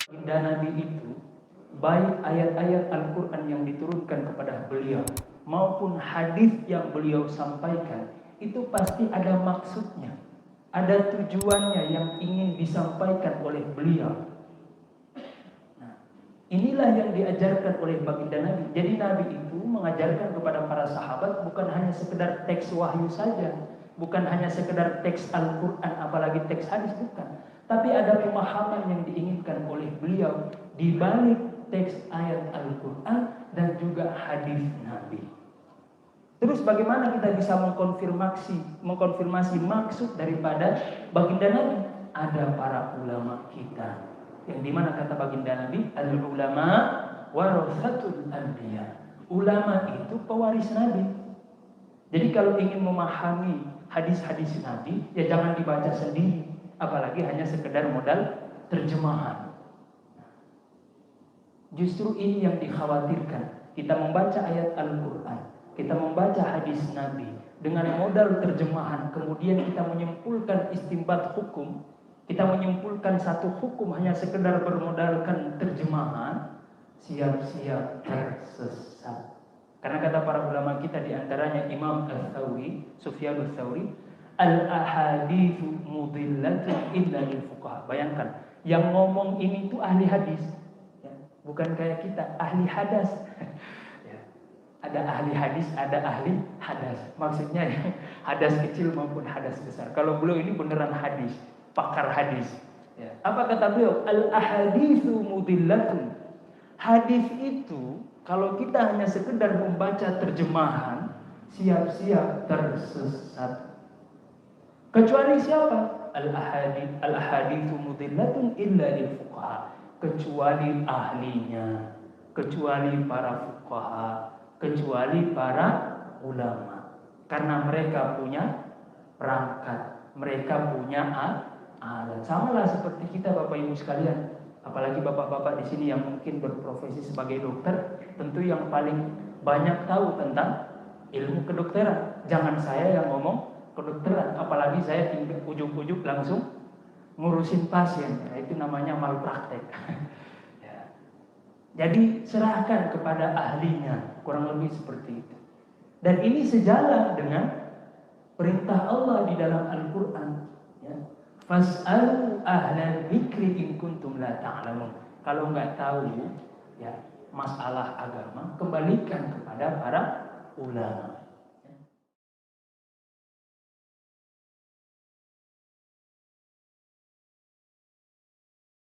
baginda Nabi itu, baik ayat-ayat Al-Quran yang diturunkan kepada beliau maupun hadis yang beliau sampaikan, itu pasti ada maksudnya, ada tujuannya yang ingin disampaikan oleh beliau. Nah, inilah yang diajarkan oleh baginda Nabi. Jadi Nabi itu mengajarkan kepada para sahabat bukan hanya sekedar teks wahyu saja, bukan hanya sekedar teks Al-Quran, apalagi teks hadis, bukan. Tapi ada pemahaman yang diinginkan oleh beliau di balik teks ayat Al-Quran dan juga hadis Nabi. Terus bagaimana kita bisa mengkonfirmasi maksud daripada baginda Nabi? Ada para ulama kita. Yang dimana kata baginda Nabi, al-ulama warathatul anbiya. Ulama itu pewaris Nabi. Jadi kalau ingin memahami hadis-hadis Nabi, ya jangan dibaca sendiri, apalagi hanya sekedar modal terjemahan. Justru ini yang dikhawatirkan. Kita membaca ayat Al-Quran, kita membaca hadis Nabi dengan modal terjemahan, kemudian kita menyimpulkan istinbat hukum, kita menyimpulkan satu hukum hanya sekedar bermodalkan terjemahan, siap-siap tersesat. Karena kata para ulama kita, diantaranya Imam Al-Thawri, Sufyan Al-Thawri, al-ahadithu mudillatun illa lil fuqaha. Bayangkan, yang ngomong ini tuh ahli hadis, ya, bukan kayak kita ahli hadas. Ya, ada ahli hadis, ada ahli hadas. Maksudnya ya, hadas kecil maupun hadas besar. Kalau beliau ini beneran hadis, pakar hadis. Ya. Apa kata beliau? Al-ahadithu mudillatun. Hadis itu kalau kita hanya sekedar membaca terjemahan, siap-siap tersesat. Kecuali siapa? Al-ahadithu mudillatun illa lil fuqaha. Kecuali ahlinya, kecuali para fuqaha, kecuali para ulama. Karena mereka punya perangkat, mereka punya alat. Samalah seperti kita Bapak Ibu sekalian. Apalagi bapak-bapak di sini yang mungkin berprofesi sebagai dokter, tentu yang paling banyak tahu tentang ilmu kedokteran. Jangan saya yang ngomong kedokteran, apalagi saya tinggal ujuk-ujuk langsung ngurusin pasien. Ya, itu namanya malpraktek. Ya. Jadi serahkan kepada ahlinya, kurang lebih seperti itu. Dan ini sejalan dengan perintah Allah di dalam Al-Quran. Ya. Fas'alu ahlal dzikri in kuntum la ta'lamun. Kalau nggak tahu ya masalah agama, kembalikan kepada para ulama.